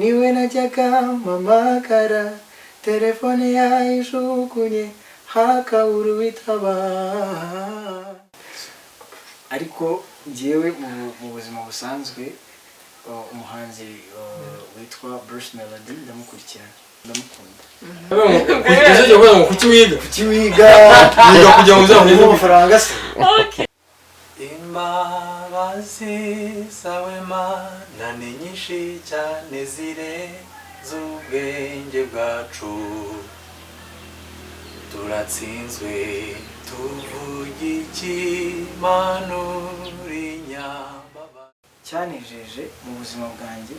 niwe najyaga mpamagara telefone yayijugunye hakabura uwitaba. Ariko njyewe mu buzima busanzwe umuhanzi witwa Bruce Melody ndamukurikirana ndamukunda. Kujya kuvuga ngo kuki wiga kujya mu zamu amafaranga se. Okay. Imbabazi zawe Mana ni nyinshi cyane zirenze ubwenge bwacu, turatsinzwe tuvuga iki Mana uri nyambaba. Cyanejeje mu buzima bwanjye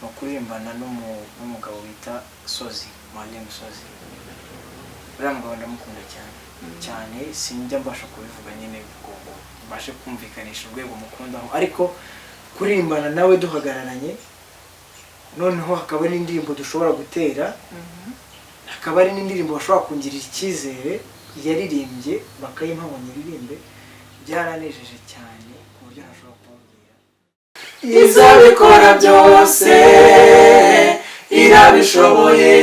no kuririmbana n'umugabo bita Sozi, Mwalimu Sozi. Uriya mugabo ndamukunda cyane sinjya mbasha kubivuga nyine ngo mbashe kumvikanisha urwego mukundaho, ariko kuririmbana nawe duhagararanye noneho hakaba n'indirimbo dushobora gutera, hakaba ari n'indirimbo bashobora kungirira icyizere yaririmbye bakayimpa ngo nyiririmbe, byaranejeje cyane ku buryo ntashobora kubabwira. Izabikora byose irabishoboye.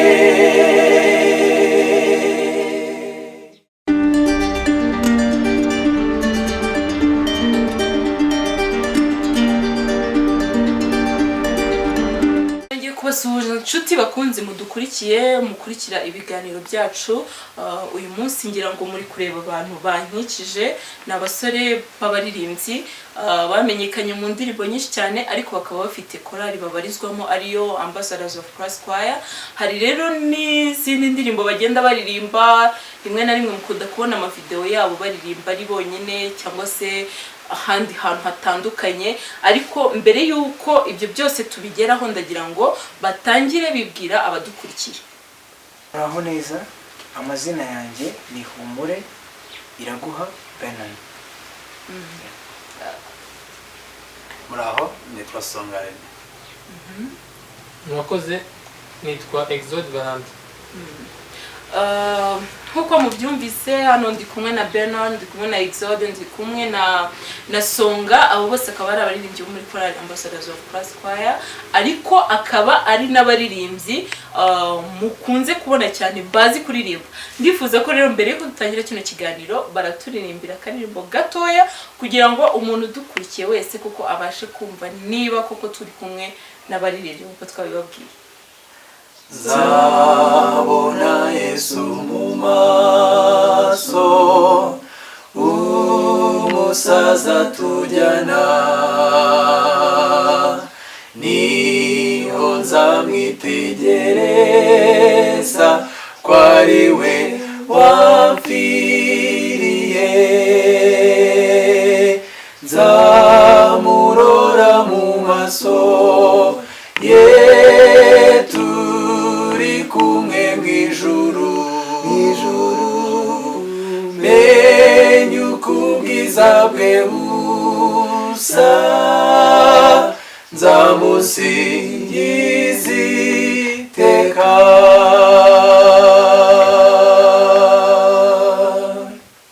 Inshuti bakunze mudukurikiye mukurikira ibiganiro byacu, uyu munsi ngira ngo muri kureba abantu bankikije n'abasore b'abaririmbyi bamenyekanye mu ndirimbo nyinshi cyane, ariko bakaba bafite korali babarizwamo ariyo Ambassadors of Christ Choir. Hari rero n'izindi ndirimbo bagenda baririmba, rimwe na rimwe mukunda kubona amavideo yabo baririmba ari bonyine cyangwa se ahandi hantu hatandukanye. Ariko mbere yuko ibyo byose tubigeraho ndagira ngo batangire bibwira abadukurikiye. Muraho neza, amazina yanjye ni Humure Iraguha Bernard. Muraho, nitwa Songaren. Mwakoze, nitwa Exode Valente. Nkuko mubyumvise hano ndi kumwe na Bernard, ndi kumwe na Exode, ndi kumwe na Songa, abo bose akaba ari abaririmbyi muri korali Ambassadors of Christ Choir, ariko akaba ari n'abaririmbyi mukunze kubona cyane bazi kuririmba. Ndifuza ko rero mbere yuko dutangira kino kiganiro baraturirimbira akaririmbo gatoya kugira ngo umuntu dukurikiye wese kuko abashe kumva niba koko turi kumwe n'abaririmbyi uko twabibabwiye. Zabona Yesu mu maso, umusaza tujyana, niho nzamwitegereza ko ari we wamfiriye, nzamurora mu maso ye turi kumwe mw'ijuru, menye uko ubwiza bwe busa, nzamusingiza iteka.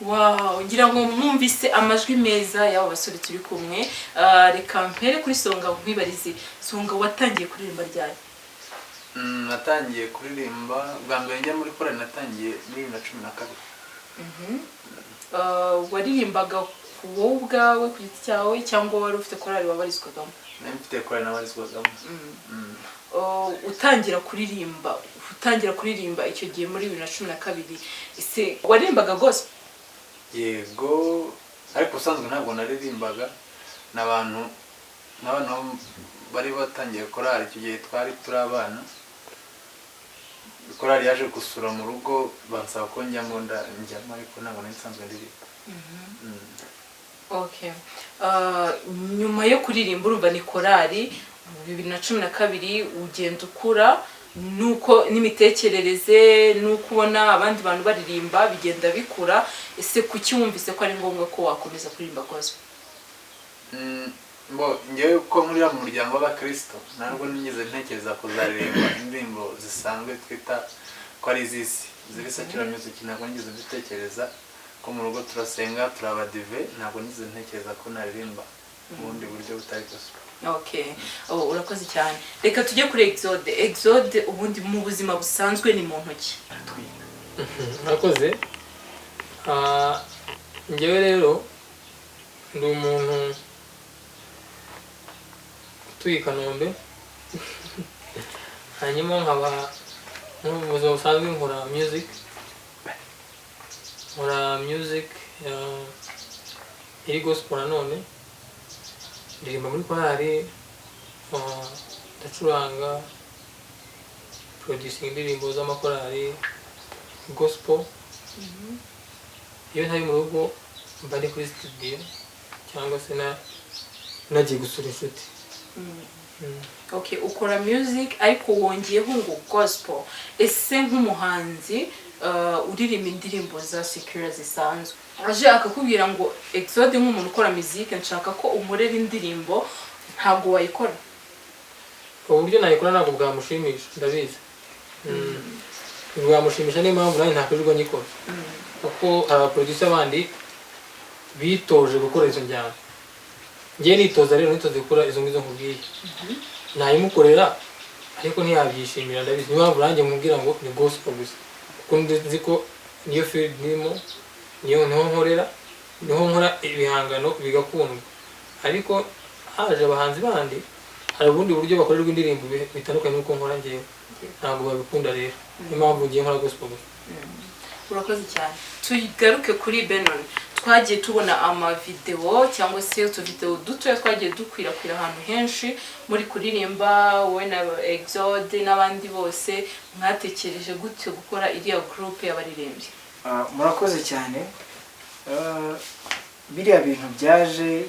Wow, ngira ngo mwumvise amajwi meza y'abo basore turi kumwe. Reka mpere kuri Songa nkwibarize. Songa, watangiye kuririmba ryari? Natangiye kuririmba bwa mbere njya muri korali, natangiye muri 2012. Waririmbaga wowe ubwawe ku giti cyawe cyangwa wari ufite korali wabarizwagamo? Nari mfite korali nabarizwagamo. Utangira kuririmba icyo gihe muri 2012, ese waririmbaga gospel? Yego, ariko usanzwe ntabwo naririmbaga, n'abantu bari batangiye korali icyo gihe twari turi abana. Korali yaje gusura mu rugo bansaba ko njyamo, ariko ntabwo nari nsanzwe ndirimba. Okay. Nyuma yo kuririmba urumva ni korali 2012 ugenda ukura, nuko n'imitekerereze nuko ubona abandi bantu baririmba bigenda bikura. Ese kuki wumvise ko ari ngombwa ko wakomeza kuririmba gospel? Ngewe ko muri mu muryango w'abakristo ntabwo nigeze ntekereza kuzaririmba indirimbo zisanzwe twita ko ari iz'isi, zibisakira music. Ntabwo nigeze mbitekereza ko mu rugo turasenga turabadive, ntabwo nigeze ntekereza ko naririmba ubundi buryo butari gospel. Okay. Urakoze cyane. Reka tujye kuri Exode. Exode ubundi mu buzima busanzwe ni mu ntoki. aratwiga. murakoze. Njyewe rero ndi umuntu utuye i Kanombe hanyuma nkaba mu buzima busanzwe nkora music iri gospel nanone ndirimba muri korali ndacuranga producing indirimbo z'amakorali gospel. Iyo ntari mu rugo mba ndi kuri studio cyangwa se nagiye gusura inshuti. Okay, ukora music ariko wongeyeho ngo gospel. Ese nk'umuhanzi uririmba indirimbo za secular zisanzwe, aje akakubwira ngo Exode nk'umuntu ukora music nshaka ko umurera indirimbo, ntabwo wayikora? Uburyo nayikora ntabwo bwamushimisha, ndabizi. Bwamushimisha niyo mpamvu nanjye ntakwirirwa nyikora. Kuko abaproducer bandi bitoje gukora izo njyana. Njye nitoza rero gukora izo ngizo nkubwiye. Nayimukorera ariko ntiyabyishimira, ndabizi. Niyo mpamvu nanjye mubwira ngo ni gospel gusa. Kuko nzi ko niyo field nimo, niho nkorera, niho nkora ibihangano bigakundwa. Ariko haje abahanzi bandi hari ubundi buryo bakorerwa indirimbo bitandukanye n'uko nkora njyewe. Ntabwo babikunda rero. Niyo mpamvu ngiye nkora gospel gusa. Urakoze cyane. Tugaruke kuri Benon. Twagiye tubona amavideo cyangwa se utuvideo dutoya twagiye dukwirakwira ahantu henshi muri kuririmba, wowe na Exode n'abandi bose. Mwatekereje gute gukora iriya group y'abaririmbyi? Murakoze cyane. Biriya bintu byaje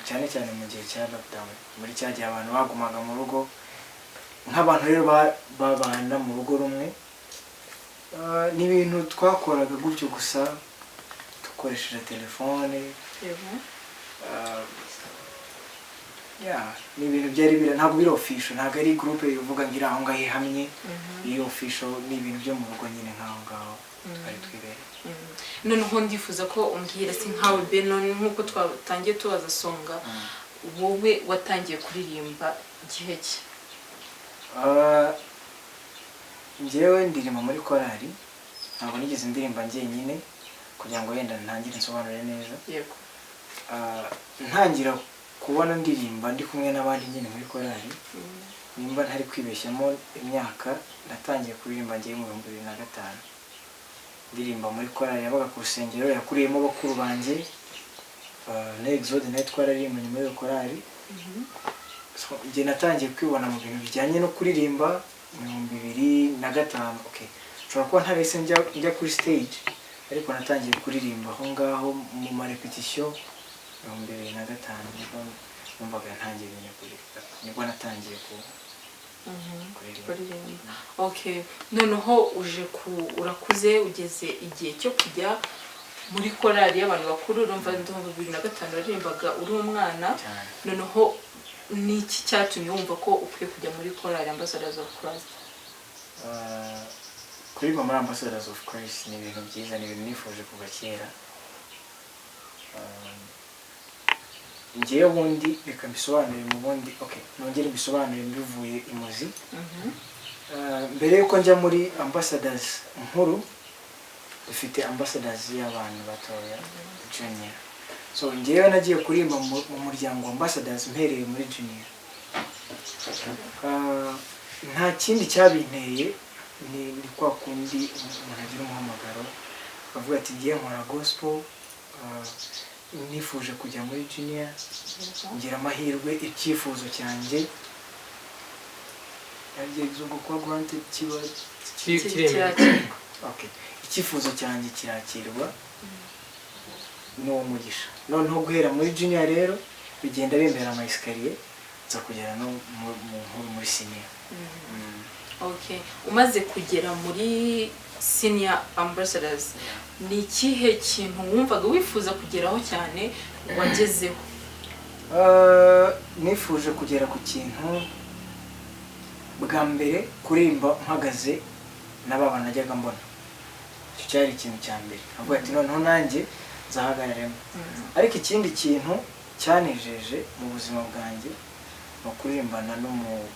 cyane cyane mu gihe cya lockdown, muri cya gihe abantu bagumaga mu rugo nk'abantu rero babana mu rugo rumwe. Ni ibintu twakoraga gutyo gusa dukoresheje telefone. Ni ibintu byari ntabwo biri official, ntabwo ari group ivuga ngo iri aho ngaho ihamye. Iyo official ni ibintu byo mu rugo nyine nk'aho ngaho twari twibereye. Noneho ndifuza ko umbwira si nkawe Benon, nk'uko twatangiye tubaza Songa, wowe watangiye kuririmba igihe ki? Njyewe ndirimba muri korali, ntabwo nigeze ndirimba njyenyine kugira ngo wenda ntangire nsobanure neza. Yego. Ntangira kubona ndirimba ndi kumwe n'abandi nyine muri korali. Nimba ntari kwibeshyamo imyaka, natangiye kuririmba njyewe mu 2005. Ndirimba muri korali yabaga ku rusengero yakuriyemo bakuru banjye. Na Exode nayo twararirimba muri iyo korali. Njye natangiye kwibona mu bintu bijyanye no kuririmba mu 2005. Okay, nshobora kuba ntarese njya kuri stage, ariko natangiye kuririmba aho ngaho mu ma repetition 2005. Numvaga ntangiye kuririmba, nibwo natangiye kuririmba. Okay, noneho urakuze ugeze igihe cyo kujya muri korali y'abantu bakuru. Urumva 2005 waririmbaga uri umwana. Noneho ni iki cyatumye wumva ko ukwiye kujya muri korali Ambassadors of Christ? Kuririmba muri Ambassadors of Christ ni ibintu byiza, ni ibintu nifuje kuva kera. Njyewe ubundi reka mbisobanure mu bundi. Okay, nongere mbisobanure mbivuye imuzi. Mbere yuko njya muri Ambassadors nkuru, dufite Ambassadors y'abantu batoya, junior. So njyewe nagiye kuririmba mu muryango Ambassadors mpereye muri junior. Nta kindi cyabinteye, ni kwa kundi umuntu agira umuhamagaro bavuga ati ngiye nkora gospel, nifuje kujya muri junior. Ngira amahirwe, icyifuzo cyanjye yagiye kuba granted kirakirwa. Okay, icyifuzo cyanjye kirakirwa n'uwo mugisha. Noneho guhera muri junior rero bigenda bimbera ama escalier nza kugera no muri senior. Okay, umaze kugera muri senior Ambassadors, ni ikihe kintu wumvaga wifuza kugeraho cyane wagezeho? Nifuje kugera ku kintu bwa mbere, kuririmba mpagaze n'abana najyaga mbona. Icyo cyari ikintu cya mbere, avuga ati noneho nanjye nzahagararemo. Ariko ikindi kintu cyanejeje mu buzima bwanjye ni ukuririmbana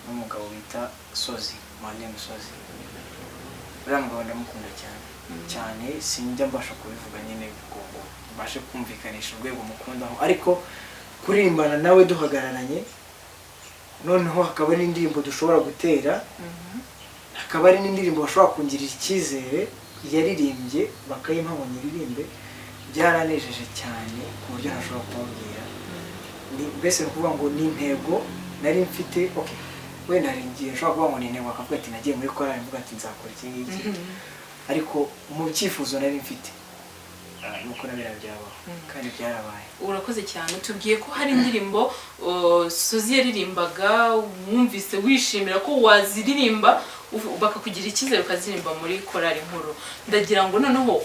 n'umugabo bita Sozi, Mwalimu Sozi. Uriya mugabo ndamukunda cyane sinjya mbasha kubivuga nyine ngo mbashe kumvikanisha urwego mukundaho, ariko kuririmbana nawe duhagararanye, noneho hakaba n'indirimbo dushobora gutera, hakaba ari n'indirimbo bashobora kungirira icyizere yaririmbye bakayimpa ngo nyiririmbe, byaranejeje cyane ku buryo ntashobora kubabwira. Mbese ni ukuvuga ngo ni intego nari mfite, okay, wenda hari igihe nshobora kuvuga ngo ni intego akavuga ati nagiye muri korali mvuga ati nzakora iki ngiki, ariko mu cyifuzo nari mfite nuko nabira byabaho kandi byarabaye. Urakoze cyane. Tubwiye ko hari indirimbo Sozi yaririmbaga wumvise wishimira ko waziririmba bakakugira icyizere ukazirimba muri korali nkuru. Ndagira ngo noneho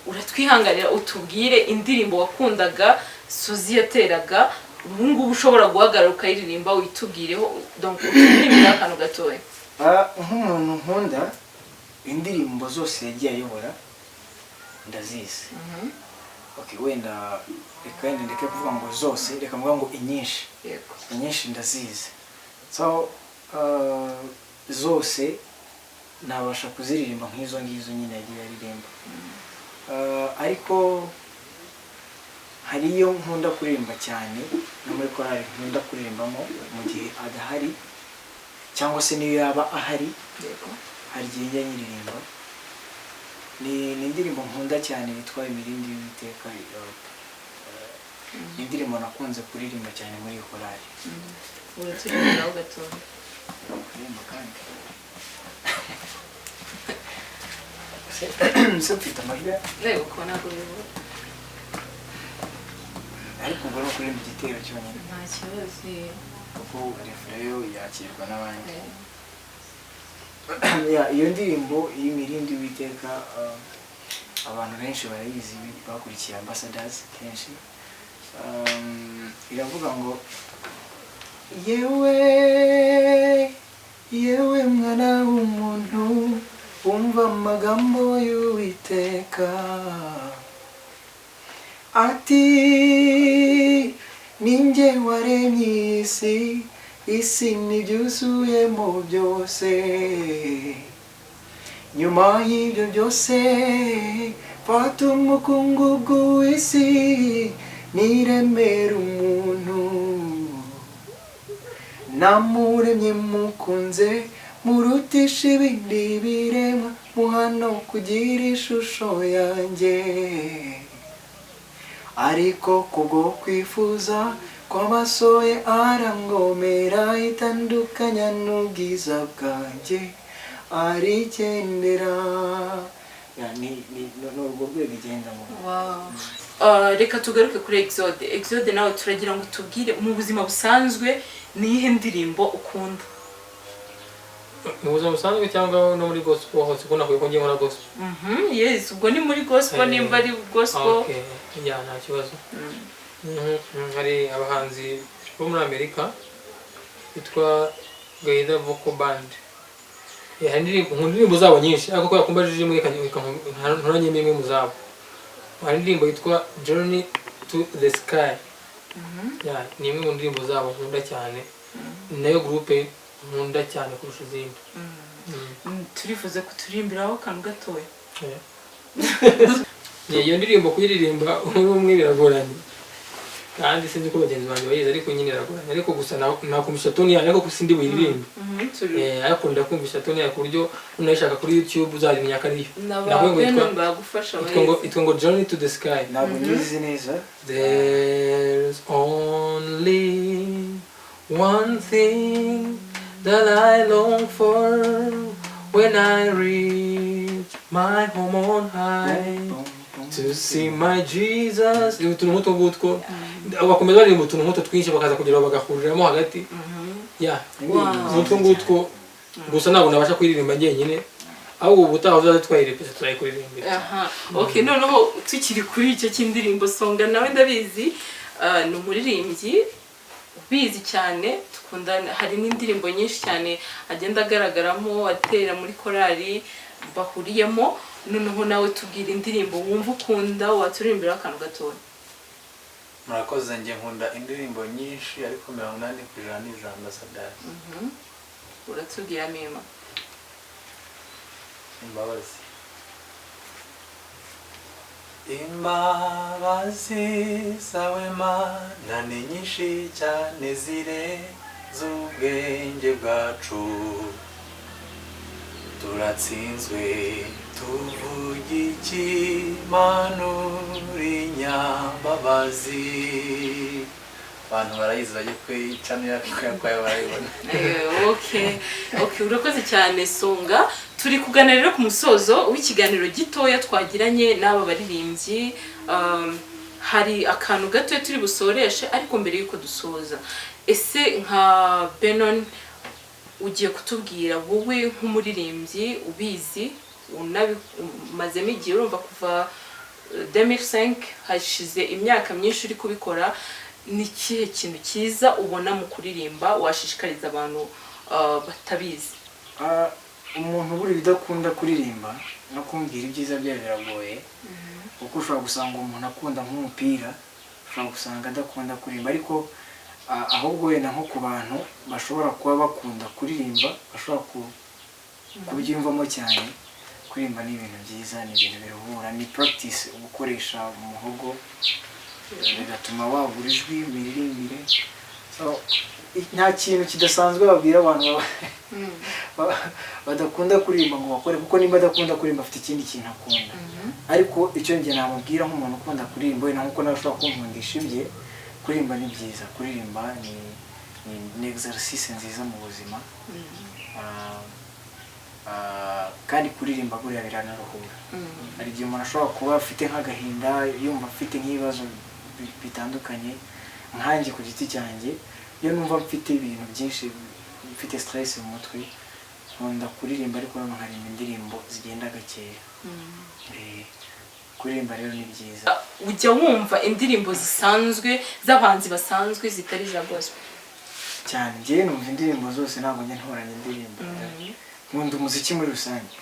uratwihangarira utubwire indirimbo wakundaga Sozi yateraga ubu ngubu ushobora guhagarara ukayiririmba witubwireho, donc uturirimbe akantu gatoya. Nk'umuntu nkunda indirimbo zose yagiye ayobora ndazizi. Okay, wenda reka ndeke kuvuga ngo zose, reka mvuga ngo inyinshi. Yego. Inyinshi ndazizi. So zose nabasha kuziririmba nk'izo ngizo nyine yagiye aririmba. Ariko hari iyo nkunda kuririmba cyane no muri korali nkunda kuririmbamo mu gihe adahari, cyangwa se niyo yaba ahari. Yego. Hari igihe njya nyiririmba. Ni indirimbo nkunda cyane yitwa Imirindi y'Uwiteka. Ni indirimbo nakunze kuririmba cyane muri korali. Uraturirimbaho gatoya. Kuririmba kandi se mfite amajwi Yego ko ntabwo bivuga. ariko ubwo no kuririmba igitero cyonyine Nta kibazo. kuko refreyo yakirwa n'abandi. Iyo ndirimbo y'Imirindi y'Uwiteka abantu benshi barayizi bakurikiye Ambassadors kenshi. Iravuga ngo yewe mwana w'umuntu umva amagambo y'Uwiteka ati ninjye waremye isi n'ibyuzuyemo byose, nyuma y'ibyo byose fata umukungugu w'isi niremera umuntu, namuremye mukunze murutisha ibindi biremwa muhano kugira ishusho yanjye, ariko kubwo kwifuza kw'amaso ye arangomera itandukanya n'ubwiza bwanjye arigendera. Ni urwo rwego igenda mu. Reka tugaruke kuri Exode nawe turagira ngo tubwire mu buzima busanzwe nihe ndirimbo ukunda? Mu buzima busanzwe cyangwa no muri gospel hose ko nakuye ko ngiye muri gospel? Yes, ubwo ni muri gospel nimba ari gospel. Okay, ya nta kibazo. Hari abahanzi bo muri Amerika bitwa Gaida Vocal Band. Hari indirimbo zabo nyinshi ariko ko yakumbajije imwe nturanye imwe mu zabo. Hari indirimbo yitwa Journey to the Sky. Ya ni imwe mu ndirimbo zabo nkunda cyane. Nayo groupe nkunda cyane kurusha izindi. Turifuza kuturimbiraho akantu gatoya. Iyo ndirimbo kuyiririmba umwe biragoranye. Kandi sinzi ko bagenzi banjye bayizi ariko nyine iragoranye, ariko gusa nakumvisha tone yayo ariko sindi buyiririmbe. Ariko ndakumvisha tone yayo ku buryo unayishaka kuri YouTube uzabimenya ko ariyo. Itwa ngo Journey to the Sky. Ntabwo nyizi neza. There's only one thing that I long for when I reach my home on high, to see my Jesus. Utuntu nk'utwo ngutwo bakomeza baririmba utuntu nk'utwo twinshi bakaza kugira ngo bagahuriramo hagati. Utwo ngutwo gusa ntabwo nabasha kuririmba njyenyine, ahubwo ubutaha uzaze twayirepesa turayikuririmba. Okay, noneho tukiri kuri icyo cy'indirimbo Songa nawe ndabizi ni umuririmbyi ubizi cyane, tukundana. Hari n'indirimbo nyinshi cyane agenda agaragaramo atera muri korali bahuriyemo. Noneho nawe tubwira indirimbo wumva ukunda waturirimbira akantu gatoya. murakoze. Njye nkunda indirimbo nyinshi ariko 80% ni iza Ambassadeur. uratubwira mema Imbabazi. Imbabazi zawe Mana ni nyinshi cyane zirenze ubwenge bwacu, turatsinzwe tuvuga iki Mana uri nyambabazi. Abantu barayizi bajye kwicana kwayo barayibona. okay urakoze cyane Songa. Turi kuganira rero ku musozo w'ikiganiro gitoya twagiranye n'aba baririmbyi. Hari akantu gato turi busoreshe ariko mbere yuko dusoza, ese nka Benon ugiye kutubwira wowe nk'umuririmbyi ubizi unabimazemo igihe, urumva kuva 2005 hashize imyaka myinshi uri kubikora, ni kihe kintu cyiza ubona mu kuririmba washishikariza abantu batabizi? Umuntu buri bidakunda kuririmba no kumbwira ibyiza byayo biragoye, kuko ushobora gusanga umuntu akunda nk'umupira, ushobora gusanga adakunda kuririmba, ariko ahubwo wenda nko ku bantu bashobora kuba bakunda kuririmba bashobora kubyiyumvamo cyane. Kuririmba ni ibintu byiza, ni ibintu biruhura, ni practice gukoresha umuhogo, bigatuma wagura ijwi miririmbire. Nta kintu kidasanzwe babwira abantu badakunda kuririmba ngo bakore, kuko nimba adakunda kuririmba afite ikindi kintu akunda. Ariko icyo njye namubwira nk'umuntu ukunda kuririmba, wenda nkuko nawe ushobora kunkundisha ibye, kuririmba ni byiza. Kuririmba ni exercice nziza mu buzima, kandi kuririmba buriya biranaruhura. Hari igihe umuntu ashobora kuba afite nk'agahinda, yumva afite nk'ibibazo bitandukanye. Nkanjye ku giti cyanjye, iyo numva mfite ibintu byinshi, mfite stress mu mutwe, nkunda kuririmba, ariko noneho nkaririmba indirimbo zigenda gakeya. Kuririmba rero ni byiza. Ujya wumva indirimbo zisanzwe z'abanzi basanzwe zitari za gospel? Cyane, njyewe numva indirimbo zose, ntabwo njya ntoranya indirimbo. Nkunda umuziki muri rusange.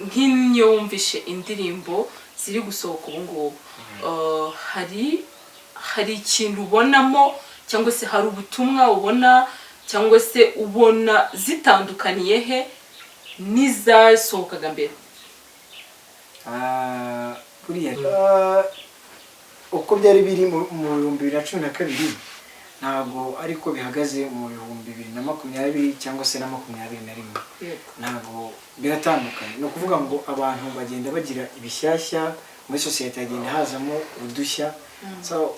Nk'iyo wumvishe indirimbo ziri gusohoka ubu ngubu, hari ikintu ubonamo, cyangwa se hari ubutumwa ubona, cyangwa se ubona zitandukaniye he n'izasohokaga mbere? Buriya uko byari biri mu 2012 ntabwo ariko bihagaze mu 2020 cyangwa se na 2021. Ntabwo biratandukanye. No kuvuga ngo abantu bagenda bagira ibishyashya muri society, agenda hazamo udushya. So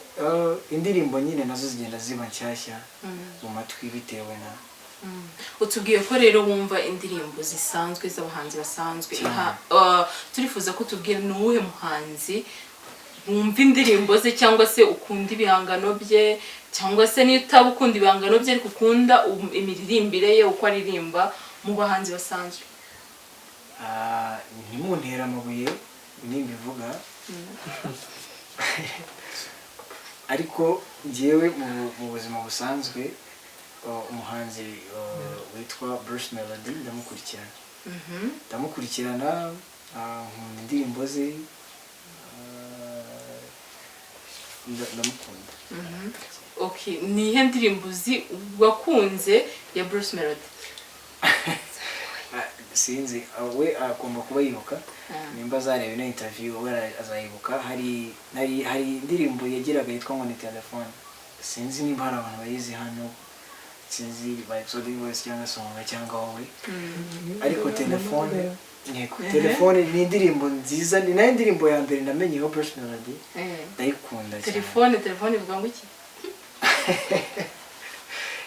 indirimbo nyine nazo zigenda ziba nshyashya mu matwi bitewe na. Utubwiye ko rero wumva indirimbo zisanzwe z'abahanzi basanzwe. Turifuza ko tubwira ni uwuhe muhanzi wumva indirimbo ze, cyangwa se ukunda ibihangano bye, cyangwa se niyo utaba ukunda ibihangano bye ariko ukunda imiririmbire ye uko aririmba mu bahanzi basanzwe? Ntimuntera amabuye nimbivuga, ariko njyewe mu buzima busanzwe umuhanzi witwa Bruce Melody ndamukurikirana, nkunda indirimbo ze, ndamukunda. Okay, ni ihe ndirimbo wakunze ya Bruce Melody? Sinzi, we agomba kuba yibuka, nimba azareba ino interview we azayibuka. Hari indirimbo yagiraga yitwa ngo ni telefone, sinzi nimba hari abantu bayizi hano, sinzi ba Exodus Voice cyangwa Songa cyangwa wowe, ariko telefone ni indirimbo nziza, ni nayo indirimbo ya mbere namenyeho Bruce Melody, ndayikunda cyane. Telefone ivuga ngo iki?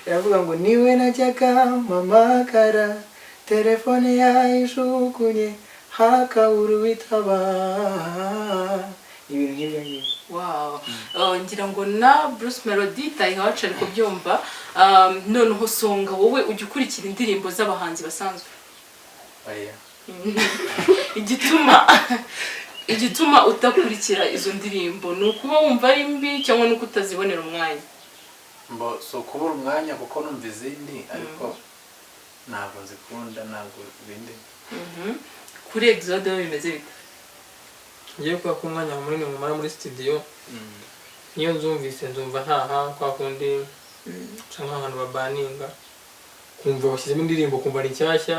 Iravuga ngo niwe najyaga mpamagara, telefone yayijugunye hakabura uwitaba, ibintu nk'ibyo ngibyo. Wow. Ngira ngo na Bruce Melody tayihaca ariko byumva. Noneho Songa, wowe ujya ukurikira indirimbo z'abahanzi basanzwe? Igituma utakurikira izo ndirimbo ni ukuba wumva ari mbi cyangwa nuko utazibonera umwanya? So kubura umwanya kuko numva izindi, ariko ntabwo nzikunda, ntabwo ibindi. Kuri Exode bimeze bite? Ngiye kuba ku mwanya munini mumara muri studio, niyo nzumvise nzumva ntaha kwa kundi cyangwa ahantu babaninga kumva bashyizemo indirimbo kumva ni nshyashya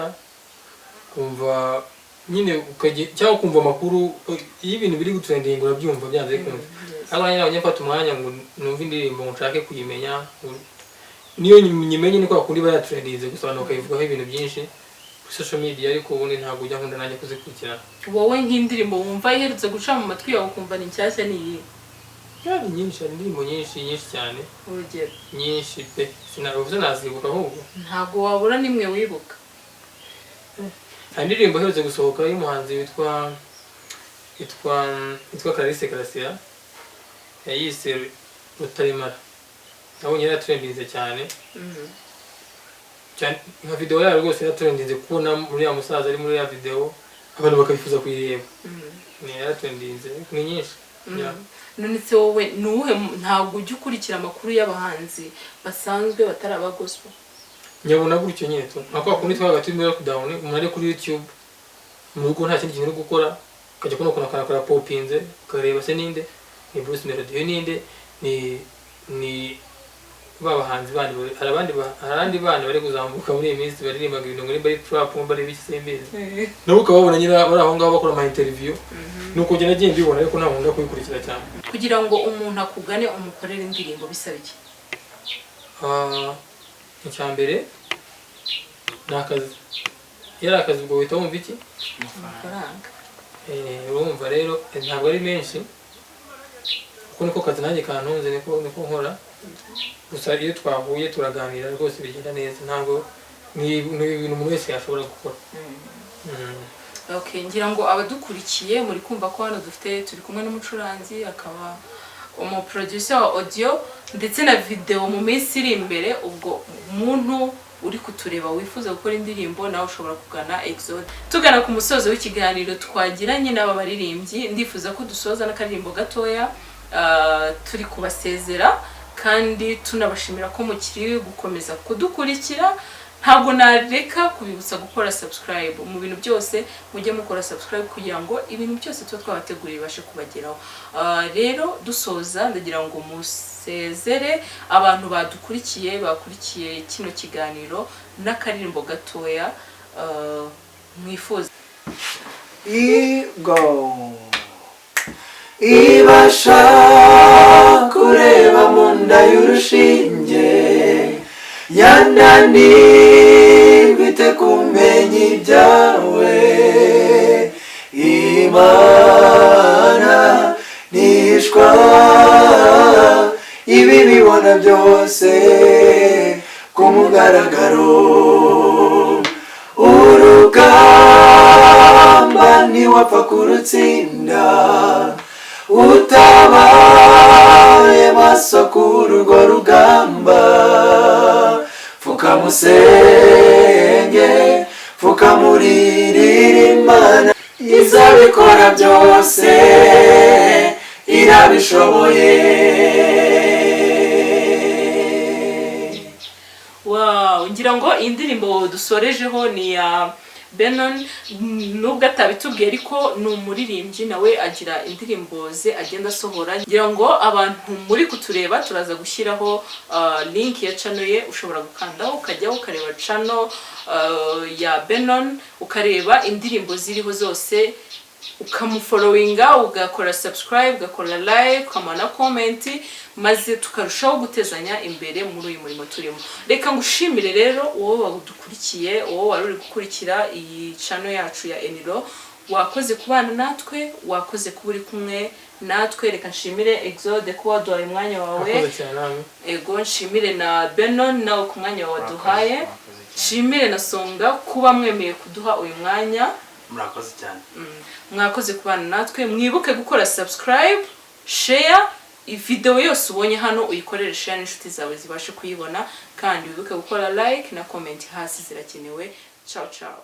kumva nyine cyangwa kumva amakuru iyo ibintu biri gutrendinga urabyumva byanze bikunze ariko nanjye nabonye mfata umwanya ngo numve indirimbo ngo nshake kuyimenya niyo nyimenye ni kwa kundi bayatrendinze gusa abantu bakayivugaho ibintu byinshi kuri social media ariko ubundi ntabwo ujya nkunda nanjye kuzikurikirana. Wowe nk'indirimbo wumva iherutse guca mu matwi yawe ukumva ni nshyashya ni iyi? Yari nyinshi, hari indirimbo nyinshi cyane. Urugero nyinshi pe sinavuze nazibuka ahubwo ntabwo wabura nimwe wibuka. hari indirimbo iherutse gusohoka y'umuhanzi witwa Clarisse Karasira yayise Rutaremara, nabonye yaratrendinze cyane nka video yayo rwose yaratrendinze kubona muri ya musaza ari muri ya video abantu bakabifuza kuyireba. Ni yaratrendinze ni nyinshi. None se wowe nuhe ntabwo ujya ukurikira amakuru y'abahanzi basanzwe batari aba gospel? Nyabona gutyo nyine to nakwa kundi twaga turi muri lockdown umunare kuri YouTube mu rugo nta kindi kintu uri gukora kajya kuno kanakora popinze ukareba se ninde ni Bruce Melody ninde ni babahanzi bandi harabandi bana bari kuzamuka muri iyi minsi baririmbaga ibintu ngo bari trap bari bikisembeze nabo ukababona nyira bari aho ngaho bakora ama interview nuko genda giye mbibona ariko nta muntu kuyikurikira cyane. Kugira ngo umuntu akugane umukorera indirimbo bisaba iki? Icyambere nakazi yari akazi ubwo wita wumva iki? Amafaranga. Urumva rero ntabwo ari menshi kuko niko kazi nanjye kantunze niko nkora gusa iyo twahuye turaganira rwose bigenda neza ntabwo ni ibintu umuntu wese yashobora gukora. Okay, ngira ngo abadukurikiye muri kumva ko hano turi kumwe n'umucuranzi akaba producer wa audio ndetse na video mu minsi iri imbere. Ubwo umuntu uri kutureba wifuza gukora indirimbo nawe ushobora kugana Exode. Tugana ku musozo w'ikiganiro twagiranye n'aba baririmbyi, ndifuza ko dusoza n'akaririmbo gatoya turi kubasezera kandi tunabashimira ko mukiri gukomeza kudukurikira. Ntabwo nareka kubibutsa gukora subscribe mu bintu byose, mujye mukora subscribe kugira ngo ibintu byose tuba twabateguriye bibashe kubageraho. Rero dusoza ndagira ngo musezere abantu bakurikiye kino kiganiro n'akaririmbo gatoya mwifuza. Ibasha kureba mu nda y'urushinge yananirwite kumenya ibyawe, Imana ntishwa ibi bibona byose ku mugaragaro. Urugamba ntiwapfa kurutsinda utabaye maso kuri urwo rugamba. Fukamusenge, fukamuririra Imana izabikora byose, irabishoboye. Wow, ngira ngo indirimbo dusorejeho ni ya Benon, nubwo atabitubwiye ariko ni umuririmbyi nawe agira indirimbo ze agenda asohora. Ngira ngo abantu muri kutureba turaza gushyiraho link ya channel ye, ushobora gukandaho ukajyaho ukareba channel ya Benon ukareba indirimbo ziriho zose, ukamufollowinga, ugakora subscribe, ugakora like, ukamana comment, maze tukarushaho gutezanya imbere muri uyu murimo turimo. Reka ngushimire rero wowe wadukurikiye, wowe wari uri gukurikira iyi channel yacu ya Eniro. Wakoze kubana natwe, wakoze kuba uri kumwe natwe. Reka nshimire Exode ko waduhaye umwanya wawe. Ego nshimire na Benon nawe ku mwanya waduhaye. Nshimire na Songa kuba mwemeye kuduha uyu mwanya. Murakoze cyane. Mwakoze kubana natwe. Mwibuke gukora subscribe, share, video yose ubonye hano uyikorere share n'inshuti zawe zibashe kuyibona, kandi wibuke gukora like na comment hasi zirakenewe. Ciao ciao.